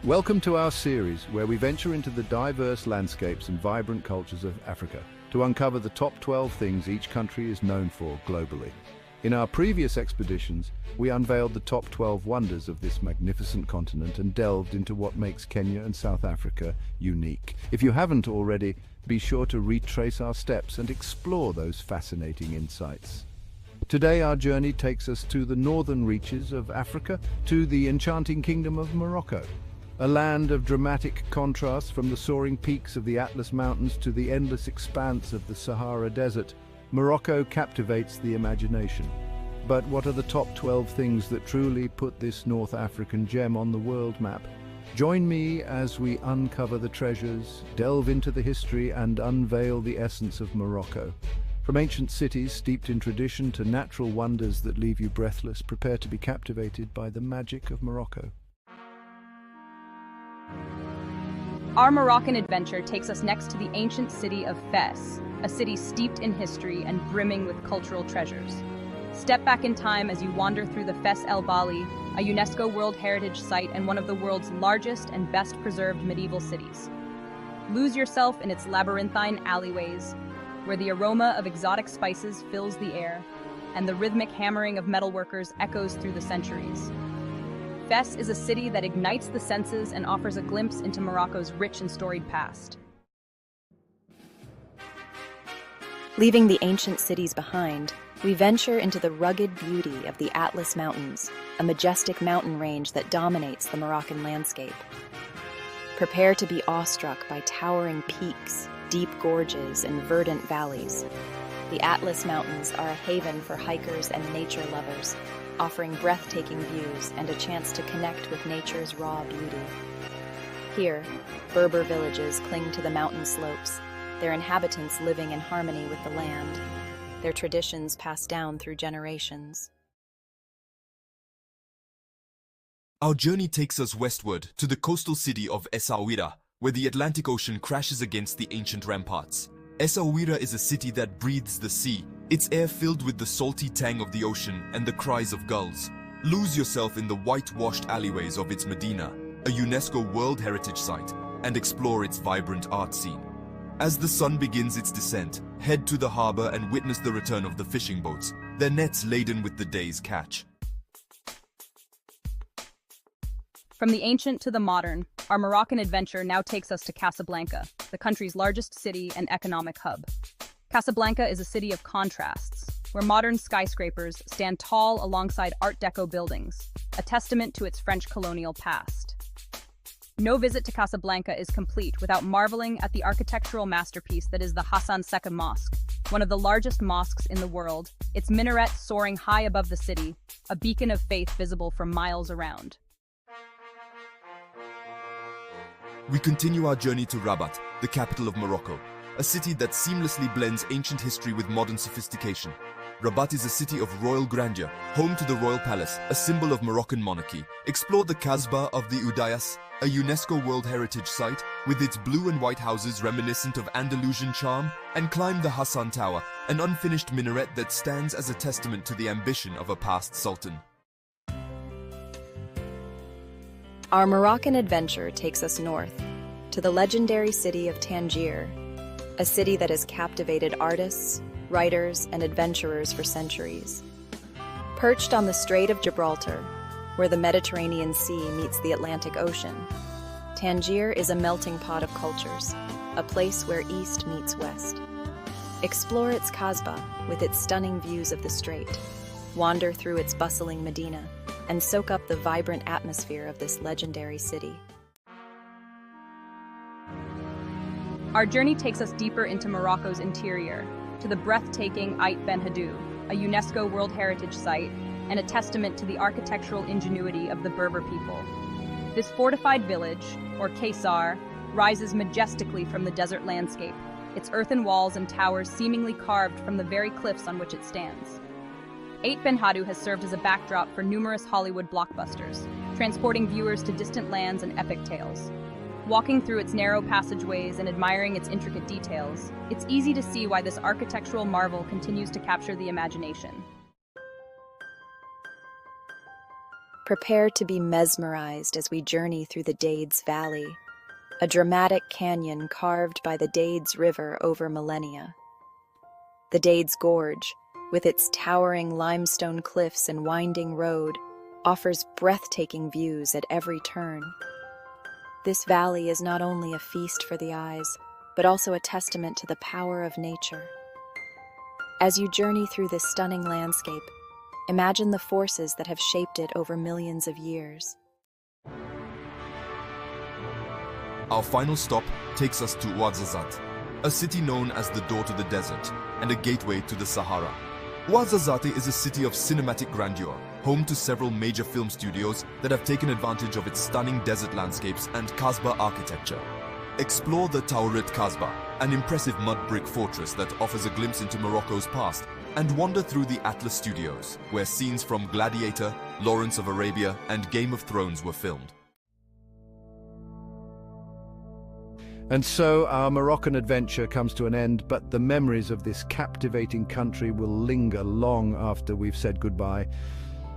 Welcome to our series where we venture into the diverse landscapes and vibrant cultures of Africa to uncover the top 12 things each country is known for globally. In our previous expeditions, we unveiled the top 12 wonders of this magnificent continent and delved into what makes Kenya and South Africa unique. If you haven't already, be sure to retrace our steps and explore those fascinating insights. Today our journey takes us to the northern reaches of Africa, to the enchanting kingdom of Morocco. A land of dramatic contrasts, from the soaring peaks of the Atlas Mountains to the endless expanse of the Sahara Desert, Morocco captivates the imagination. But what are the top 12 things that truly put this North African gem on the world map? Join me as we uncover the treasures, delve into the history, and unveil the essence of Morocco. From ancient cities steeped in tradition to natural wonders that leave you breathless, prepare to be captivated by the magic of Morocco. Our Moroccan adventure takes us next to the ancient city of Fes, a city steeped in history and brimming with cultural treasures. Step back in time as you wander through the Fes El Bali, a UNESCO World Heritage Site and one of the world's largest and best preserved medieval cities. Lose yourself in its labyrinthine alleyways, where the aroma of exotic spices fills the air, and the rhythmic hammering of metalworkers echoes through the centuries. Fes is a city that ignites the senses and offers a glimpse into Morocco's rich and storied past. Leaving the ancient cities behind, we venture into the rugged beauty of the Atlas Mountains, a majestic mountain range that dominates the Moroccan landscape. Prepare to be awestruck by towering peaks, deep gorges, and verdant valleys. The Atlas Mountains are a haven for hikers and nature lovers, offering breathtaking views and a chance to connect with nature's raw beauty. Here, Berber villages cling to the mountain slopes, their inhabitants living in harmony with the land, their traditions passed down through generations. Our journey takes us westward to the coastal city of Essaouira, where the Atlantic Ocean crashes against the ancient ramparts. Essaouira is a city that breathes the sea, its air filled with the salty tang of the ocean and the cries of gulls. Lose yourself in the whitewashed alleyways of its Medina, a UNESCO World Heritage Site, and explore its vibrant art scene. As the sun begins its descent, head to the harbor and witness the return of the fishing boats, their nets laden with the day's catch. From the ancient to the modern, our Moroccan adventure now takes us to Casablanca, the country's largest city and economic hub. Casablanca is a city of contrasts, where modern skyscrapers stand tall alongside Art Deco buildings, a testament to its French colonial past. No visit to Casablanca is complete without marveling at the architectural masterpiece that is the Hassan Seka Mosque, one of the largest mosques in the world, its minaret soaring high above the city, a beacon of faith visible for miles around. We continue our journey to Rabat, the capital of Morocco, a city that seamlessly blends ancient history with modern sophistication. Rabat is a city of royal grandeur, home to the royal palace, a symbol of Moroccan monarchy. Explore the Kasbah of the Udayas, a UNESCO World Heritage Site with its blue and white houses reminiscent of Andalusian charm, and climb the Hassan Tower, an unfinished minaret that stands as a testament to the ambition of a past sultan. Our Moroccan adventure takes us north, to the legendary city of Tangier, a city that has captivated artists, writers, and adventurers for centuries. Perched on the Strait of Gibraltar, where the Mediterranean Sea meets the Atlantic Ocean, Tangier is a melting pot of cultures, a place where East meets West. Explore its Kasbah with its stunning views of the strait, wander through its bustling Medina, and soak up the vibrant atmosphere of this legendary city. Our journey takes us deeper into Morocco's interior, to the breathtaking Ait Ben Haddou, a UNESCO World Heritage Site, and a testament to the architectural ingenuity of the Berber people. This fortified village, or Kaysar, rises majestically from the desert landscape, its earthen walls and towers seemingly carved from the very cliffs on which it stands. Ait Ben Haddou has served as a backdrop for numerous Hollywood blockbusters, transporting viewers to distant lands and epic tales. Walking through its narrow passageways and admiring its intricate details, it's easy to see why this architectural marvel continues to capture the imagination. Prepare to be mesmerized as we journey through the Dades Valley, a dramatic canyon carved by the Dades River over millennia. The Dades Gorge, with its towering limestone cliffs and winding road, offers breathtaking views at every turn. This valley is not only a feast for the eyes, but also a testament to the power of nature. As you journey through this stunning landscape, imagine the forces that have shaped it over millions of years. Our final stop takes us to Ouarzazate, a city known as the door to the desert and a gateway to the Sahara. Ouarzazate is a city of cinematic grandeur, home to several major film studios that have taken advantage of its stunning desert landscapes and Kasbah architecture. Explore the Taouret Kasbah, an impressive mud brick fortress that offers a glimpse into Morocco's past, and wander through the Atlas Studios, where scenes from Gladiator, Lawrence of Arabia, and Game of Thrones were filmed. And so our Moroccan adventure comes to an end, but the memories of this captivating country will linger long after we've said goodbye.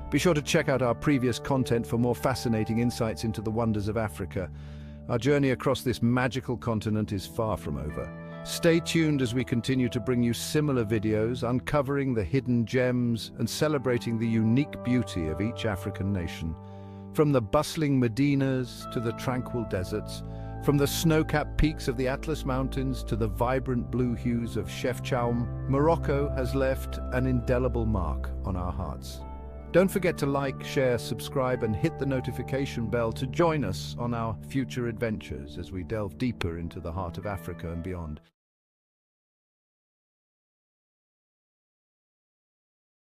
Be sure to check out our previous content for more fascinating insights into the wonders of Africa. Our journey across this magical continent is far from over. Stay tuned as we continue to bring you similar videos, uncovering the hidden gems and celebrating the unique beauty of each African nation. From the bustling Medinas to the tranquil deserts, from the snow-capped peaks of the Atlas Mountains to the vibrant blue hues of Chefchaouen, Morocco has left an indelible mark on our hearts. Don't forget to like, share, subscribe, and hit the notification bell to join us on our future adventures as we delve deeper into the heart of Africa and beyond.